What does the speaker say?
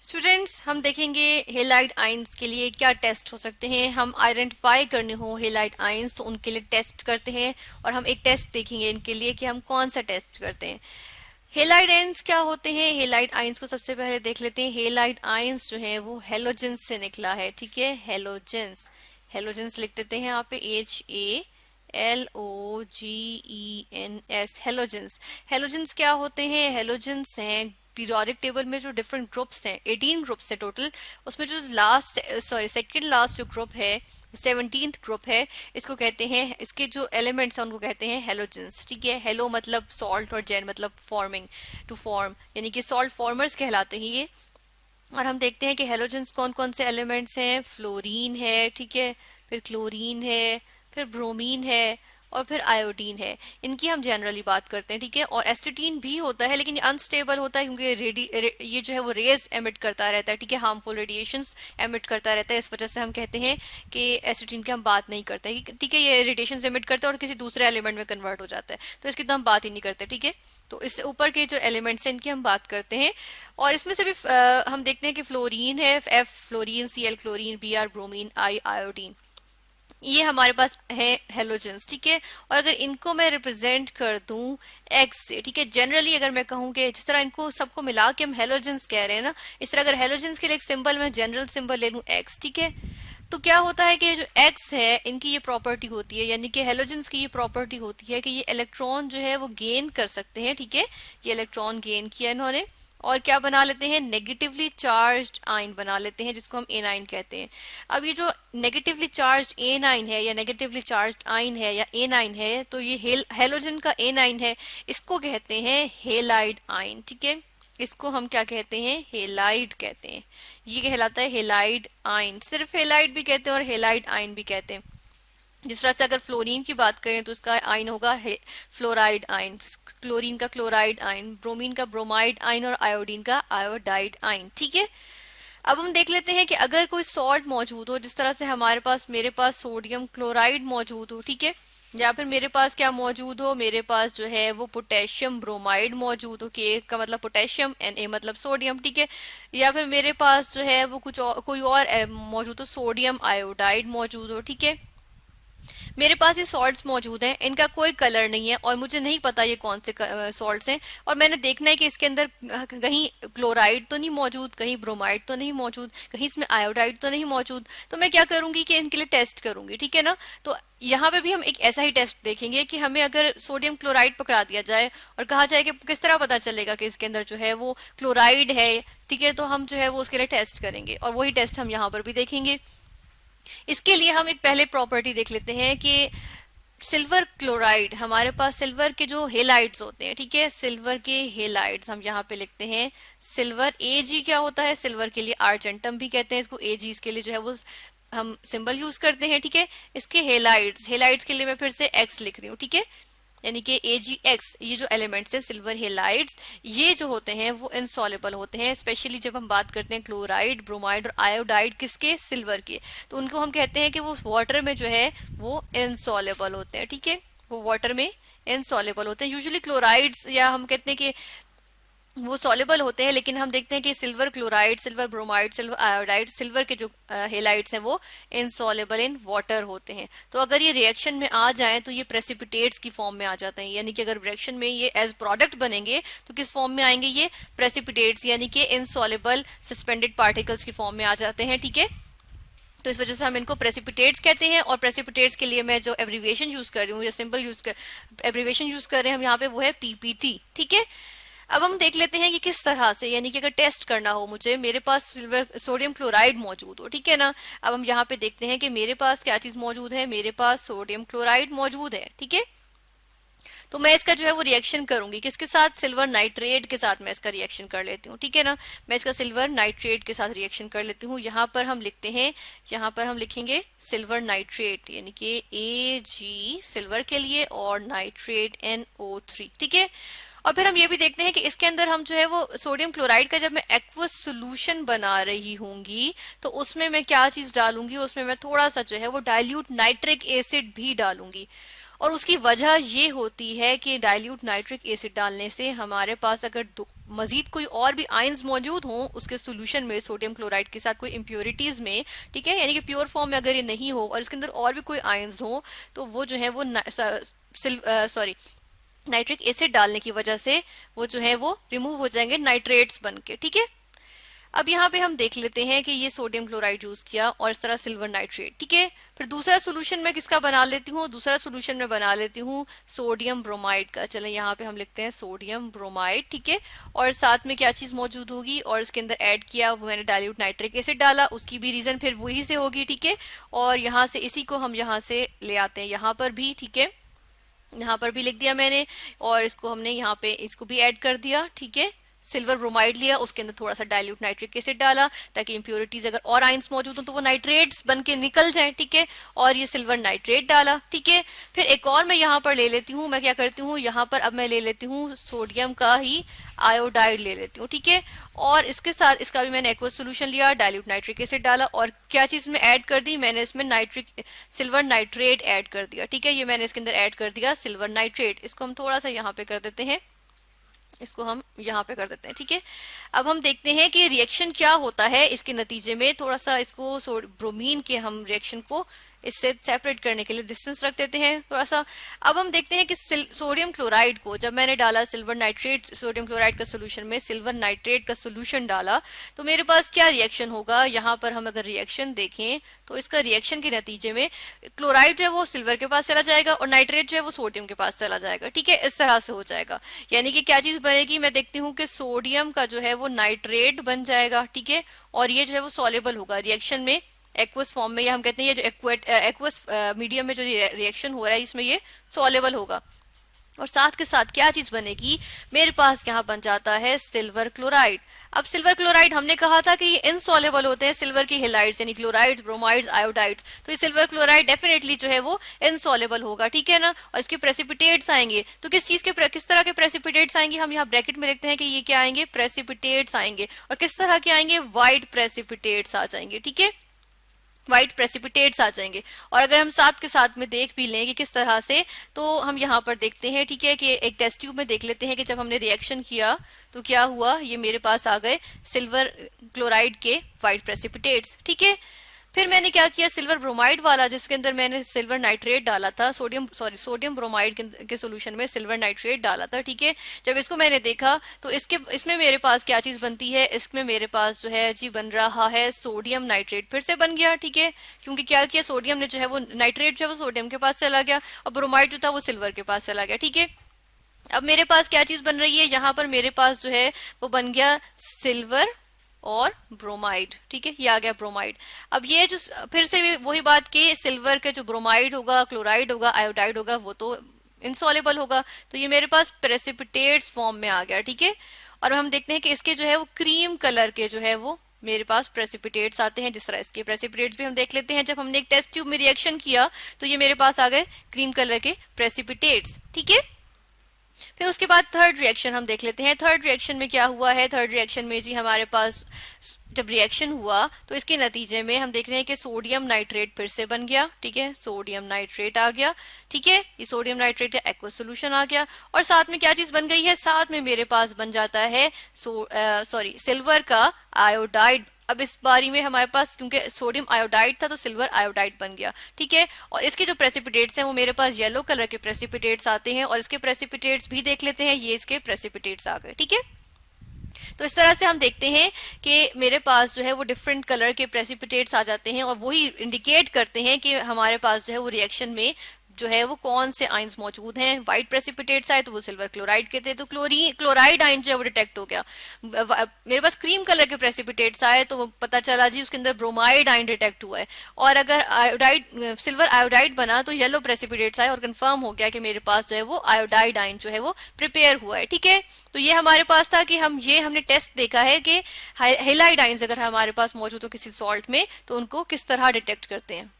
Students, हम देखेंगे halide ions के लिए क्या टेस्ट हो सकते हैं। हम आइडेंटिफाई करने हो हेलाइड आयंस तो उनके लिए टेस्ट करते हैं, और हम एक टेस्ट देखेंगे इनके लिए कि हम कौन सा टेस्ट करते हैं। हेलाइड आयंस क्या होते हैं? हेलाइड आयंस को सबसे पहले देख लेते हैं। हेलाइड आयंस जो है वो हेलोजेंस से निकला है, ठीक है। हेलोजेंस, हेलोजेंस लिख देते हैं यहाँ पे, HALOGENS, हेलोजेंस। हेलोजेंस क्या होते हैं? हेलोजेंस हैं पीरियोडिक टेबल में जो डिफरेंट ग्रुप्स हैं, 18 ग्रुप्स है टोटल, उसमें जो लास्ट सेकंड लास्ट जो ग्रुप है, 17th ग्रुप है, इसको कहते हैं, इसके जो एलिमेंट्स हैं उनको कहते हैं हेलोजेंस, ठीक है। हेलो मतलब सॉल्ट और जेन मतलब फॉर्मिंग, टू फॉर्म, यानी कि सॉल्ट फॉर्मर्स कहलाते हैं ये। और हम देखते हैं कि हेलोजेंस कौन कौन से एलिमेंट्स हैं। फ्लोरीन है, ठीक है, फिर क्लोरीन है, फिर ब्रोमीन है, और फिर आयोडीन है। इनकी हम जनरली बात करते हैं, ठीक है। और एसिटीन भी होता है, लेकिन ये अनस्टेबल होता है क्योंकि ये जो है वो रेज एमिट करता रहता है, ठीक है, हार्मफुल रेडिएशंस एमिट करता रहता है। इस वजह से हम कहते हैं कि एसिटीन की हम बात नहीं करते, ठीक है। ये रेडिएशन एमिट करता है और किसी दूसरे एलिमेंट में कन्वर्ट हो जाता है, तो इसकी तो हम बात ही नहीं करते, ठीक है। तो इससे ऊपर के जो एलिमेंट्स हैं इनकी हम बात करते हैं। और इसमें से भी हम देखते हैं कि फ्लोरीन है, F fluorine, Cl chlorine, Br bromine, I iodine, ये हमारे पास है हेलोजेंस, ठीक है। और अगर इनको मैं रिप्रेजेंट कर दूं एक्स से, ठीक है, जनरली अगर मैं कहूं कि जिस तरह इनको सबको मिला के हम हेलोजेंस कह रहे हैं ना, इस तरह अगर हेलोजेंस के लिए एक सिंबल मैं जनरल सिंबल ले लूं एक्स, ठीक है, तो क्या होता है कि जो एक्स है इनकी ये प्रॉपर्टी होती है, यानी कि हेलोजेंस की ये प्रॉपर्टी होती है कि ये इलेक्ट्रॉन जो है वो गेन कर सकते हैं, ठीक है। ये इलेक्ट्रॉन गेन किया इन्होंने, और क्या बना लेते हैं? नेगेटिवली चार्ज्ड आयन बना लेते हैं, जिसको हम एनाइन कहते हैं। अब ये जो नेगेटिवली चार्ज्ड एनाइन है या नेगेटिवली चार्ज्ड आयन है या एनाइन है, तो ये हेलोजन का एनाइन है, इसको कहते हैं हेलाइड आयन, ठीक है। इसको हम क्या कहते हैं? हेलाइड कहते हैं। ये कहलाता है हेलाइड आयन। सिर्फ हेलाइड भी कहते हैं और हेलाइड आयन भी कहते हैं। जिस तरह से अगर फ्लोरीन की बात करें तो इसका आयन होगा फ्लोराइड आयन, क्लोरीन का क्लोराइड आयन, ब्रोमीन का ब्रोमाइड आयन, और आयोडीन का आयोडाइड आयन, ठीक है। अब हम देख लेते हैं कि अगर कोई सॉल्ट मौजूद हो, जिस तरह से मेरे पास सोडियम क्लोराइड मौजूद हो, ठीक है, या फिर मेरे पास क्या मौजूद हो, मेरे पास जो है वो पोटेशियम ब्रोमाइड मौजूद हो, के का मतलब पोटेशियम, Na मतलब सोडियम, ठीक है, या फिर मेरे पास जो है वो कोई और मौजूद हो, सोडियम आयोडाइड मौजूद हो, ठीक है। मेरे पास ये सॉल्ट्स मौजूद हैं, इनका कोई कलर नहीं है और मुझे नहीं पता ये कौन से सॉल्ट्स हैं, और मैंने देखना है कि इसके अंदर कहीं क्लोराइड तो नहीं मौजूद, कहीं ब्रोमाइड तो नहीं मौजूद, कहीं इसमें आयोडाइड तो नहीं मौजूद। तो मैं क्या करूंगी कि इनके लिए टेस्ट करूंगी, ठीक है ना। तो यहाँ पे भी हम एक ऐसा ही टेस्ट देखेंगे कि हमें अगर सोडियम क्लोराइड पकड़ा दिया जाए और कहा जाए कि किस तरह पता चलेगा कि इसके अंदर जो है वो क्लोराइड है, ठीक है, तो हम जो है वो उसके लिए टेस्ट करेंगे, और वही टेस्ट हम यहाँ पर भी देखेंगे। इसके लिए हम एक पहले प्रॉपर्टी देख लेते हैं कि सिल्वर क्लोराइड, हमारे पास सिल्वर के जो हेलाइड्स होते हैं, ठीक है, सिल्वर के हेलाइड्स हम यहाँ पे लिखते हैं सिल्वर। Ag क्या होता है? सिल्वर के लिए आर्जेंटम भी कहते हैं इसको, Ag इसके लिए जो है वो हम सिंबल यूज करते हैं, ठीक है। इसके हेलाइड्स, हेलाइड्स के लिए मैं फिर से x लिख रही हूँ, ठीक है, यानी कि AgX, ये जो एलिमेंट्स है सिल्वर हेलाइड्स, ये जो होते हैं वो इनसॉल्युबल होते हैं, स्पेशली जब हम बात करते हैं क्लोराइड, ब्रोमाइड और आयोडाइड किसके? सिल्वर के, तो उनको हम कहते हैं कि वो वाटर में जो है वो इनसॉल्युबल होते हैं, ठीक है, वो वाटर में इनसॉल्युबल होते हैं। यूजुअली क्लोराइड्स या हम कहते हैं कि वो सॉल्युबल होते हैं, लेकिन हम देखते हैं कि silver chloride, silver bromide, silver iodide, silver के जो हेलाइड्स हैं वो इनसॉल्युबल इन वाटर होते हैं। तो अगर ये रिएक्शन में आ जाएं तो ये प्रेसिपिटेट्स की फॉर्म में आ जाते हैं, यानी कि अगर रिएक्शन में ये एज प्रोडक्ट बनेंगे तो किस फॉर्म में आएंगे? ये प्रेसिपिटेट्स यानी कि इनसॉल्युबल सस्पेंडेड पार्टिकल्स की फॉर्म में आ जाते हैं, ठीक है। तो इस वजह से हम इनको प्रेसिपिटेट्स कहते हैं, और प्रेसिपिटेट्स के लिए मैं जो एब्रीविएशन यूज कर रही हूँ या सिंबल एब्रीविएशन यूज कर रहे हैं हम यहाँ पे, वो है PPT, ठीक है। अब हम देख लेते हैं कि किस तरह से, यानी कि अगर टेस्ट करना हो मुझे, मेरे पास सिल्वर सोडियम क्लोराइड मौजूद हो, ठीक है ना। अब हम यहाँ पे देखते हैं कि मेरे पास क्या चीज मौजूद है, मेरे पास सोडियम क्लोराइड मौजूद है, ठीक है। तो मैं इसका जो है वो रिएक्शन करूंगी किसके साथ? सिल्वर नाइट्रेट के साथ मैं इसका रिएक्शन कर लेती हूँ, ठीक है ना। मैं इसका सिल्वर नाइट्रेट के साथ रिएक्शन कर लेती हूँ। यहाँ पर हम लिखते हैं, यहाँ पर हम लिखेंगे सिल्वर नाइट्रेट, यानी कि Ag सिल्वर के लिए और नाइट्रेट NO3, ठीक है। और फिर हम ये भी देखते हैं कि इसके अंदर हम जो है वो सोडियम क्लोराइड का जब मैं एक्वस सोल्यूशन बना रही होंगी तो उसमें मैं क्या चीज डालूंगी? उसमें मैं थोड़ा सा जो है वो डाइल्यूट नाइट्रिक एसिड भी डालूंगी। और उसकी वजह ये होती है कि डाइल्यूट नाइट्रिक एसिड डालने से हमारे पास अगर मजीद कोई और भी आयंस मौजूद हों उसके सोल्यूशन में सोडियम क्लोराइड के साथ कोई इम्प्योरिटीज में, ठीक है, यानी कि प्योर फॉर्म में अगर ये नहीं हो और इसके अंदर और भी कोई आयंस हो, तो वो जो है वो नाइट्रिक एसिड डालने की वजह से वो जो है वो रिमूव हो जाएंगे नाइट्रेट्स बन के, ठीक है। अब यहाँ पे हम देख लेते हैं कि ये सोडियम क्लोराइड यूज किया और इस तरह सिल्वर नाइट्रेट, ठीक है। फिर दूसरा सोल्यूशन मैं किसका बना लेती हूँ, दूसरा सोल्यूशन मैं बना लेती हूँ सोडियम ब्रोमाइड का। चलें यहाँ पे हम लिखते हैं सोडियम ब्रोमाइड, ठीक है। और साथ में क्या चीज मौजूद होगी, और इसके अंदर ऐड किया वो मैंने डाइल्यूट नाइट्रिक एसिड डाला, उसकी भी रीजन फिर वही से होगी, ठीक है। और यहाँ से इसी को हम यहाँ से ले आते हैं यहाँ पर भी, ठीक है, यहाँ पर भी लिख दिया मैंने, और इसको हमने यहाँ पे इसको भी ऐड कर दिया, ठीक है। सिल्वर ब्रोमाइड लिया, उसके अंदर थोड़ा सा डाइल्यूट नाइट्रिक एसिड डाला ताकि इंप्योरिटीज अगर और आयंस मौजूद हो तो वो नाइट्रेट्स बन के निकल जाए, ठीक है। और ये सिल्वर नाइट्रेट डाला, ठीक है। फिर एक और मैं यहाँ पर ले लेती हूँ, मैं क्या करती हूँ यहाँ पर अब मैं ले लेती हूँ सोडियम का ही आयोडाइड ले लेती हूँ, ठीक है। और इसके साथ इसका भी मैंने एक्वस सोल्यूशन लिया, डाइल्यूट नाइट्रिक एसिड डाला, और क्या चीज में ऐड कर दी, मैंने इसमें सिल्वर नाइट्रेट ऐड कर दिया, ठीक है। ये मैंने इसके अंदर ऐड कर दिया सिल्वर नाइट्रेट। इसको हम थोड़ा सा यहाँ पे कर देते हैं, इसको हम यहाँ पे कर देते हैं, ठीक है। अब हम देखते हैं कि रिएक्शन क्या होता है इसके नतीजे में। थोड़ा सा इसको ब्रोमीन के हम रिएक्शन को इससे सेपरेट करने के लिए डिस्टेंस रख देते हैं थोड़ा सा। अब हम देखते हैं कि सोडियम क्लोराइड को जब मैंने डाला सिल्वर नाइट्रेट, सोडियम क्लोराइड का सोल्यूशन में सिल्वर नाइट्रेट का सोल्यूशन डाला, तो मेरे पास क्या रिएक्शन होगा। यहाँ पर हम अगर रिएक्शन देखें तो इसका रिएक्शन के नतीजे में क्लोराइड जो है वो सिल्वर के पास चला जाएगा और नाइट्रेट जो है वो सोडियम के पास चला जाएगा, ठीक है। इस तरह से हो जाएगा, यानी कि क्या चीज बनेगी, मैं देखती हूँ कि सोडियम का जो है वो नाइट्रेट बन जाएगा, ठीक है। और ये जो है वो सॉल्युबल होगा रिएक्शन में एक्वस फॉर्म में, या हम कहते हैं ये जो एक्वस मीडियम में जो रिएक्शन हो रहा है इसमें ये सॉल्युबल होगा। और साथ के साथ क्या चीज बनेगी, मेरे पास यहाँ बन जाता है सिल्वर क्लोराइड। अब सिल्वर क्लोराइड हमने कहा था कि ये इनसॉल्युबल होते हैं सिल्वर की हेलाइड्स, यानी क्लोराइड्स, ब्रोमाइड्स, आयोडाइड्स, तो ये सिल्वर क्लोराइड डेफिनेटली जो है वो इनसॉल्युबल होगा, ठीक है ना। और इसके प्रेसिपिटेट्स आएंगे, तो किस तरह के प्रेसिपिटेट्स आएंगे, हम यहाँ ब्रैकेट में देखते हैं कि ये क्या आएंगे, प्रेसिपिटेट्स आएंगे। और किस तरह के आएंगे, व्हाइट प्रेसिपिटेट्स आ जाएंगे, ठीक है, व्हाइट प्रेसिपिटेट्स आ जाएंगे। और अगर हम साथ के साथ में देख भी लें कि किस तरह से, तो हम यहाँ पर देखते हैं, ठीक है, कि एक टेस्ट ट्यूब में देख लेते हैं कि जब हमने रिएक्शन किया तो क्या हुआ। ये मेरे पास आ गए सिल्वर क्लोराइड के व्हाइट प्रेसिपिटेट्स, ठीक है। फिर मैंने क्या किया, सिल्वर ब्रोमाइड वाला जिसके अंदर मैंने सिल्वर नाइट्रेट डाला था, सोडियम ब्रोमाइड के सोल्यूशन में सिल्वर नाइट्रेट डाला था, ठीक है। जब इसको मैंने देखा तो इसमें मेरे पास क्या चीज बनती है, इसमें मेरे पास जो है जी बन रहा है सोडियम नाइट्रेट, फिर से बन गया, ठीक है। क्योंकि क्या किया, सोडियम ने जो है वो नाइट्रेट जो है वो सोडियम के पास चला गया और ब्रोमाइड जो था वो सिल्वर के पास चला गया, ठीक है। अब मेरे पास क्या चीज बन रही है, यहाँ पर मेरे पास जो है वो बन गया सिल्वर और ब्रोमाइड, ठीक है, ये आ गया ब्रोमाइड। अब ये जो फिर से वही बात कि सिल्वर के जो ब्रोमाइड होगा, क्लोराइड होगा, आयोडाइड होगा, वो तो इनसॉल्युबल होगा, तो ये मेरे पास प्रेसिपिटेट्स फॉर्म में आ गया, ठीक है। और हम देखते हैं कि इसके जो है वो क्रीम कलर के जो है वो मेरे पास प्रेसिपिटेट्स आते हैं। जिस तरह इसके प्रेसिपिटेट्स भी हम देख लेते हैं, जब हमने एक टेस्ट ट्यूब में रिएक्शन किया तो ये मेरे पास आ गए क्रीम कलर के प्रेसिपिटेट्स, ठीक है। फिर उसके बाद थर्ड रिएक्शन हम देख लेते हैं। थर्ड रिएक्शन में क्या हुआ है, थर्ड रिएक्शन में जी हमारे पास जब रिएक्शन हुआ तो इसके नतीजे में हम देख रहे हैं कि सोडियम नाइट्रेट फिर से बन गया, ठीक है, सोडियम नाइट्रेट आ गया, ठीक है। ये सोडियम नाइट्रेट का एक्वस सोल्यूशन आ गया और साथ में क्या चीज बन गई है, साथ में मेरे पास बन जाता है सिल्वर का आयोडाइड। अब इस बारी में हमारे पास क्योंकि सोडियम आयोडाइड था तो सिल्वर आयोडाइड बन गया, ठीक है। और इसके जो प्रेसिपिटेट्स हैं वो मेरे पास येलो कलर के प्रेसिपिटेट्स आते हैं और इसके प्रेसिपिटेट्स भी देख लेते हैं, ये इसके प्रेसिपिटेट्स आ गए, ठीक है। तो इस तरह से हम देखते हैं कि मेरे पास जो है वो डिफरेंट कलर के प्रेसिपिटेट्स आ जाते हैं और वही इंडिकेट करते हैं कि हमारे पास जो है वो रिएक्शन में जो है वो कौन से आयंस मौजूद हैं। व्हाइट प्रेसिपिटेट्स आए तो वो सिल्वर क्लोराइड के थे, तो क्लोराइड आयन जो है वो डिटेक्ट हो गया। मेरे पास क्रीम कलर के प्रेसिपिटेट्स आए तो वो पता चला जी उसके अंदर ब्रोमाइड आयन डिटेक्ट हुआ है। और अगर सिल्वर आयोडाइड बना तो येलो प्रेसिपिटेट्स आए और कंफर्म हो गया कि मेरे पास जो है वो आयोडाइड आयन जो है वो प्रिपेयर हुआ है, ठीक है। तो ये हमारे पास था कि हमने टेस्ट देखा है कि हेलाइड आयंस अगर हमारे पास मौजूद हो किसी सॉल्ट में तो उनको किस तरह डिटेक्ट करते हैं।